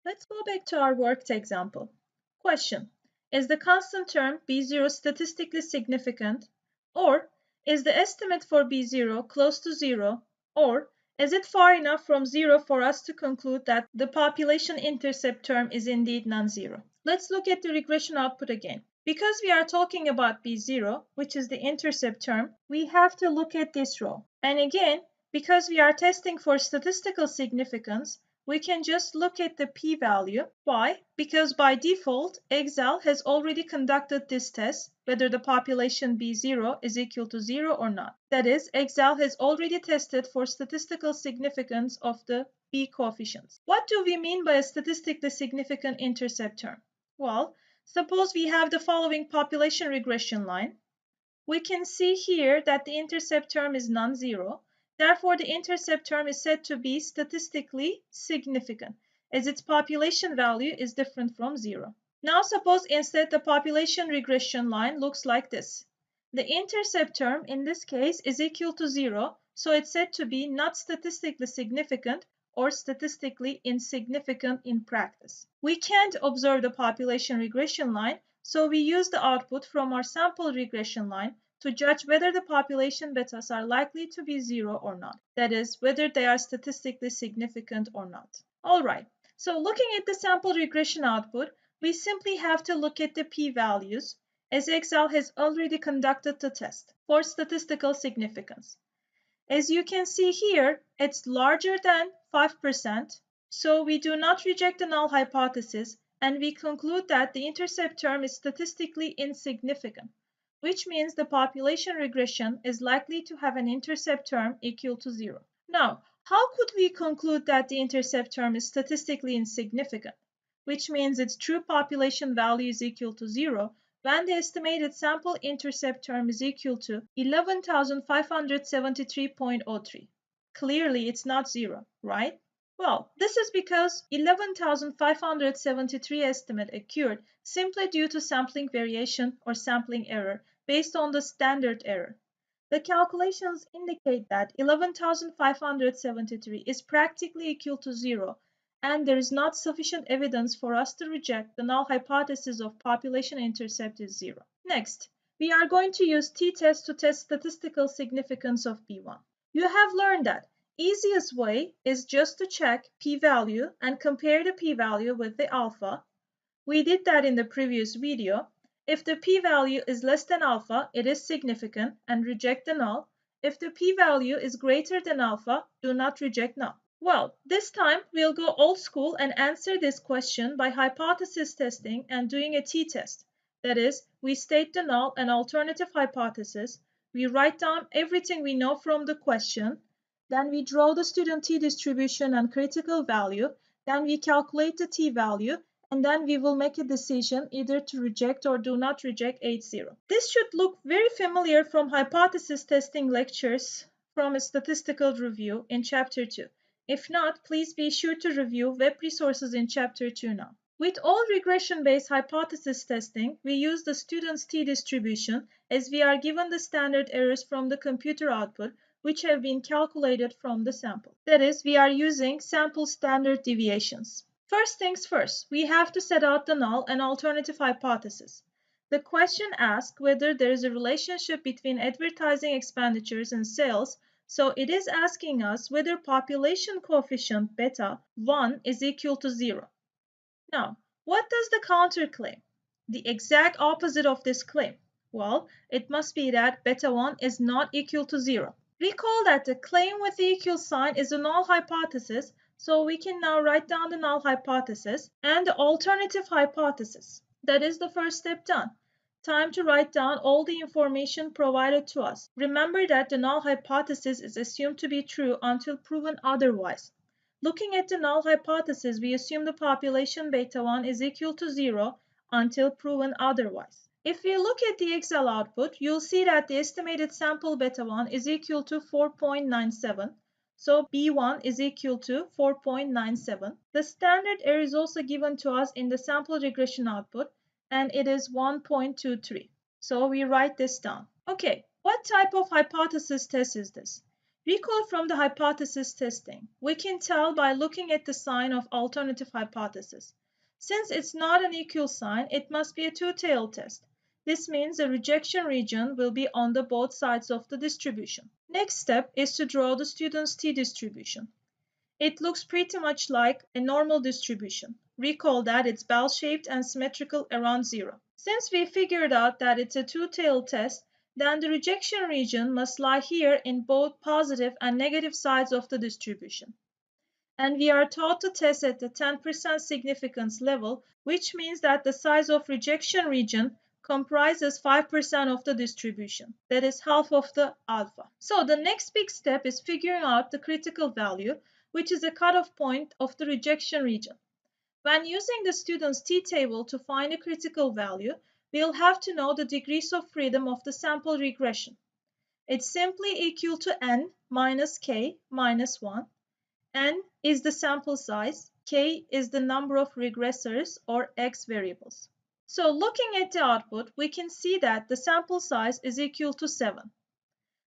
Let's go back to our worked example. Question: is the constant term B0 statistically significant? Or is the estimate for B0 close to 0? Or is it far enough from 0 for us to conclude that the population intercept term is indeed non-zero? Let's look at the regression output again. Because we are talking about B0, which is the intercept term, we have to look at this row. And again, because we are testing for statistical significance, we can just look at the p-value. Why? Because by default, Excel has already conducted this test, whether the population B0 is equal to 0 or not. That is, Excel has already tested for statistical significance of the B coefficients. What do we mean by a statistically significant intercept term? Well, suppose we have the following population regression line. We can see here that the intercept term is non-zero. Therefore, the intercept term is said to be statistically significant, as its population value is different from 0. Now, suppose instead the population regression line looks like this. The intercept term in this case is equal to 0, so it's said to be not statistically significant or statistically insignificant in practice. We can't observe the population regression line, so we use the output from our sample regression line to judge whether the population betas are likely to be 0 or not. That is, whether they are statistically significant or not. Alright, so looking at the sample regression output, we simply have to look at the p-values, as Excel has already conducted the test for statistical significance. As you can see here, it's larger than 5%, so we do not reject the null hypothesis, and we conclude that the intercept term is statistically insignificant, which means the population regression is likely to have an intercept term equal to 0. Now, how could we conclude that the intercept term is statistically insignificant, which means its true population value is equal to 0, when the estimated sample intercept term is equal to 11,573.03. Clearly, it's not 0, right? Well, this is because 11,573 estimate occurred simply due to sampling variation or sampling error based on the standard error. The calculations indicate that 11,573 is practically equal to 0, and there is not sufficient evidence for us to reject the null hypothesis of population intercept is 0. Next, we are going to use t-test to test statistical significance of B1. You have learned that easiest way is just to check p-value and compare the p-value with the alpha. We did that in the previous video. If the p-value is less than alpha, it is significant and reject the null. If the p-value is greater than alpha, do not reject null. Well, this time we'll go old school and answer this question by hypothesis testing and doing a t-test. That is, we state the null and alternative hypothesis, we write down everything we know from the question, then we draw the student t-distribution and critical value, then we calculate the t-value, and then we will make a decision either to reject or do not reject H0. This should look very familiar from hypothesis testing lectures from a statistical review in Chapter 2. If not, please be sure to review web resources in Chapter 2 now. With all regression-based hypothesis testing, we use the student's t-distribution as we are given the standard errors from the computer output, which have been calculated from the sample. That is, we are using sample standard deviations. First things first, we have to set out the null and alternative hypothesis. The question asks whether there is a relationship between advertising expenditures and sales, so it is asking us whether population coefficient beta 1 is equal to 0. Now, what does the counter claim? The exact opposite of this claim. Well, it must be that beta 1 is not equal to 0. Recall that the claim with the equal sign is a null hypothesis, so we can now write down the null hypothesis and the alternative hypothesis. That is the first step done. Time to write down all the information provided to us. Remember that the null hypothesis is assumed to be true until proven otherwise. Looking at the null hypothesis, we assume the population beta 1 is equal to 0 until proven otherwise. If we look at the Excel output, you'll see that the estimated sample beta 1 is equal to 4.97. So B1 is equal to 4.97. The standard error is also given to us in the sample regression output, and it is 1.23. So we write this down. Okay, what type of hypothesis test is this? Recall from the hypothesis testing. We can tell by looking at the sign of alternative hypothesis. Since it's not an equal sign, it must be a two-tailed test. This means the rejection region will be on the both sides of the distribution. Next step is to draw the student's t-distribution. It looks pretty much like a normal distribution. Recall that it's bell-shaped and symmetrical around zero. Since we figured out that it's a two-tailed test, then the rejection region must lie here in both positive and negative sides of the distribution. And we are taught to test at the 10% significance level, which means that the size of rejection region comprises 5% of the distribution, that is half of the alpha. So the next big step is figuring out the critical value, which is a cutoff point of the rejection region. When using the student's t-table to find a critical value, we'll have to know the degrees of freedom of the sample regression. It's simply equal to n minus k minus 1. N is the sample size, k is the number of regressors or x variables. So looking at the output, we can see that the sample size is equal to 7.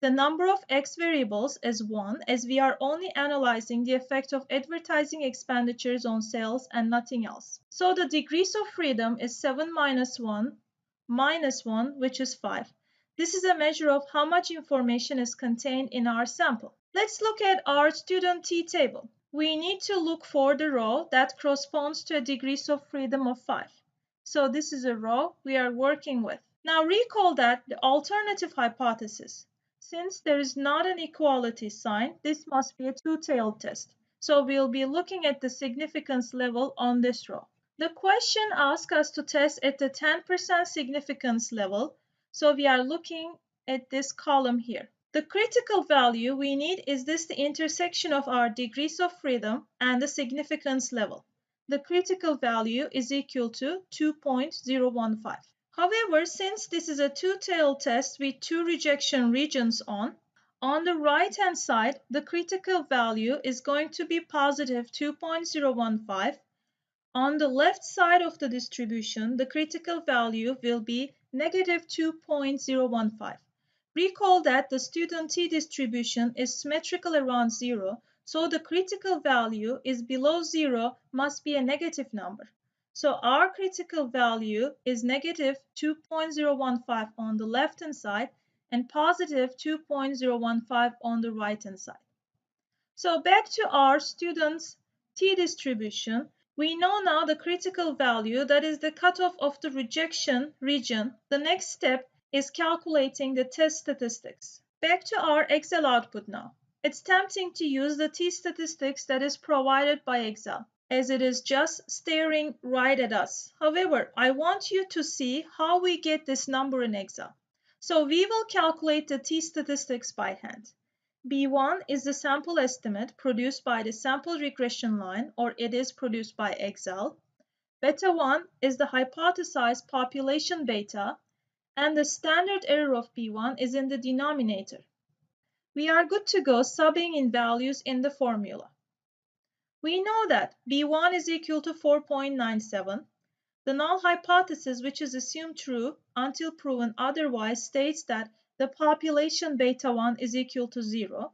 The number of x variables is 1, as we are only analyzing the effect of advertising expenditures on sales and nothing else. So the degrees of freedom is 7 minus 1, which is 5. This is a measure of how much information is contained in our sample. Let's look at our student t-table. We need to look for the row that corresponds to a degrees of freedom of 5. So this is a row we are working with. Now recall that the alternative hypothesis. Since there is not an equality sign, this must be a two-tailed test. So we'll be looking at the significance level on this row. The question asks us to test at the 10% significance level, so we are looking at this column here. The critical value we need is the intersection of our degrees of freedom and the significance level. The critical value is equal to 2.015. However, since this is a two-tailed test with two rejection regions on the right-hand side, the critical value is going to be positive 2.015. On the left side of the distribution, the critical value will be negative 2.015. Recall that the student t-distribution is symmetrical around 0, so the critical value is below 0 must be a negative number. So our critical value is negative 2.015 on the left-hand side and positive 2.015 on the right-hand side. So back to our student's t-distribution. We know now the critical value, that is the cutoff of the rejection region. The next step is calculating the test statistics. Back to our Excel output now. It's tempting to use the t-statistics that is provided by Excel, as it is just staring right at us. However, I want you to see how we get this number in Excel. So we will calculate the t-statistics by hand. B1 is the sample estimate produced by the sample regression line, or it is produced by Excel. Beta 1 is the hypothesized population beta, and the standard error of B1 is in the denominator. We are good to go subbing in values in the formula. We know that B1 is equal to 4.97. The null hypothesis, which is assumed true until proven otherwise, states that the population beta 1 is equal to 0,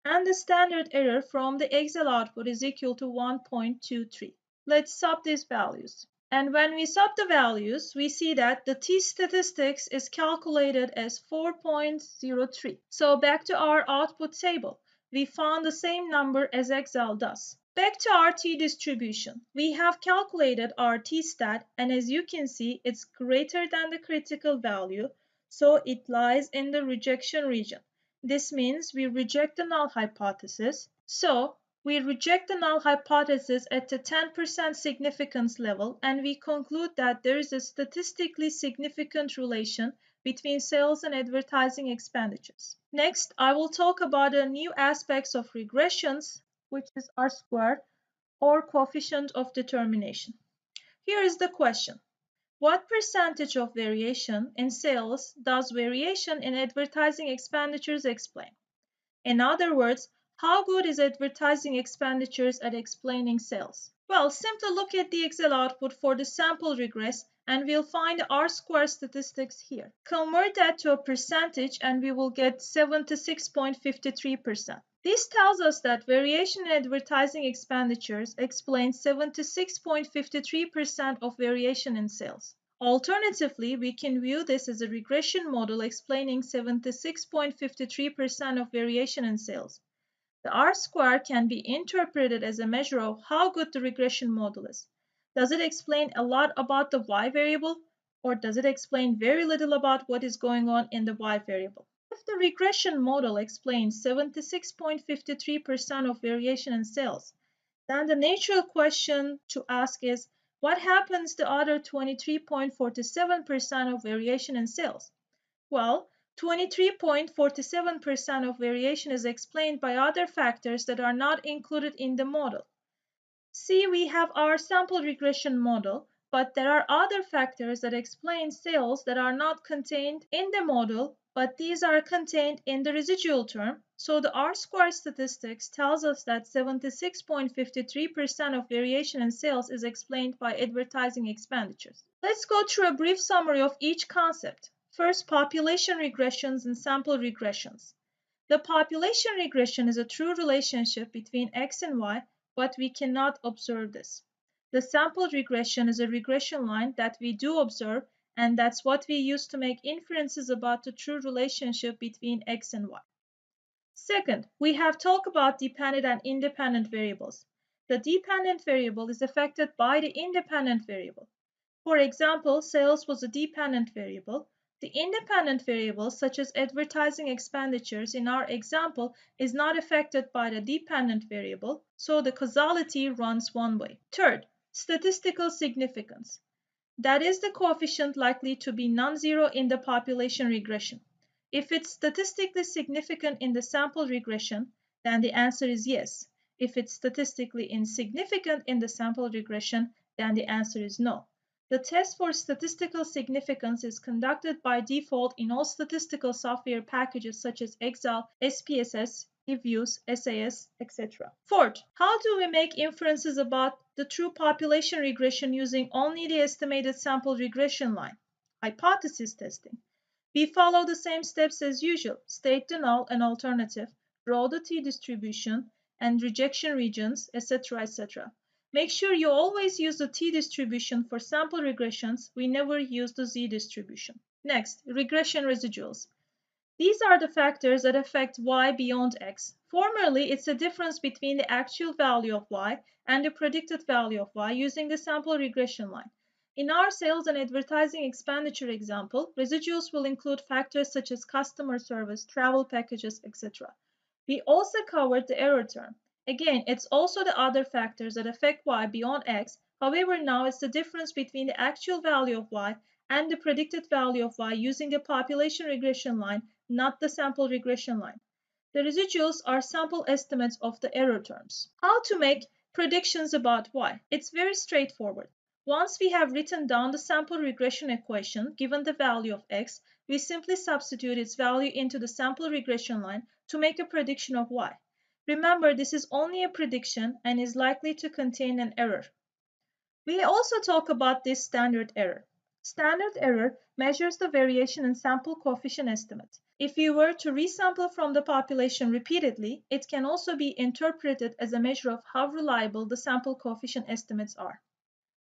and the standard error from the Excel output is equal to 1.23. Let's sub these values. And when we sub the values, we see that the t-statistics is calculated as 4.03. So back to our output table. We found the same number as Excel does. Back to our t-distribution. We have calculated our t-stat, and as you can see, it's greater than the critical value, so it lies in the rejection region. This means we reject the null hypothesis. So we reject the null hypothesis at the 10% significance level, and we conclude that there is a statistically significant relation between sales and advertising expenditures. Next, I will talk about the new aspects of regressions, which is R-squared, or coefficient of determination. Here is the question. What percentage of variation in sales does variation in advertising expenditures explain? In other words, how good is advertising expenditures at explaining sales? Well, simply look at the Excel output for the sample regress and we'll find R-squared statistics here. Convert that to a percentage and we will get 76.53%. This tells us that variation in advertising expenditures explains 76.53% of variation in sales. Alternatively, we can view this as a regression model explaining 76.53% of variation in sales. The R-squared can be interpreted as a measure of how good the regression model is. Does it explain a lot about the y variable, or does it explain very little about what is going on in the y variable? If the regression model explains 76.53% of variation in sales, then the natural question to ask is, what happens to the other 23.47% of variation in sales? Well, 23.47% of variation is explained by other factors that are not included in the model. See, we have our sample regression model, but there are other factors that explain sales that are not contained in the model, but these are contained in the residual term. So the R-squared statistics tells us that 76.53% of variation in sales is explained by advertising expenditures. Let's go through a brief summary of each concept. First, population regressions and sample regressions. The population regression is a true relationship between X and Y, but we cannot observe this. The sample regression is a regression line that we do observe, and that's what we use to make inferences about the true relationship between X and Y. Second, we have talked about dependent and independent variables. The dependent variable is affected by the independent variable. For example, sales was a dependent variable. The independent variables, such as advertising expenditures in our example, is not affected by the dependent variable, so the causality runs one way. Third, statistical significance. That is the coefficient likely to be non-zero in the population regression. If it's statistically significant in the sample regression, then the answer is yes. If it's statistically insignificant in the sample regression, then the answer is no. The test for statistical significance is conducted by default in all statistical software packages such as Excel, SPSS, eViews, SAS, etc. Fourth, how do we make inferences about the true population regression using only the estimated sample regression line? Hypothesis testing. We follow the same steps as usual: state the null and alternative, draw the t-distribution and rejection regions, etc., etc. Make sure you always use the t-distribution for sample regressions. We never use the z-distribution. Next, regression residuals. These are the factors that affect y beyond x. Formerly, it's the difference between the actual value of y and the predicted value of y using the sample regression line. In our sales and advertising expenditure example, residuals will include factors such as customer service, travel packages, etc. We also covered the error term. Again, it's also the other factors that affect y beyond x. However, now it's the difference between the actual value of y and the predicted value of y using the population regression line, not the sample regression line. The residuals are sample estimates of the error terms. How to make predictions about y? It's very straightforward. Once we have written down the sample regression equation given the value of x, we simply substitute its value into the sample regression line to make a prediction of y. Remember, this is only a prediction and is likely to contain an error. We also talk about this standard error. Standard error measures the variation in sample coefficient estimate. If you were to resample from the population repeatedly, it can also be interpreted as a measure of how reliable the sample coefficient estimates are.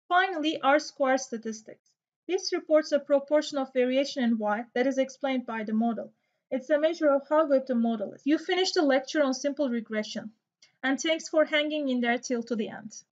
Finally, R-squared statistics. This reports a proportion of variation in y that is explained by the model. It's a measure of how good the model is. You finished the lecture on simple regression, and thanks for hanging in there till to the end.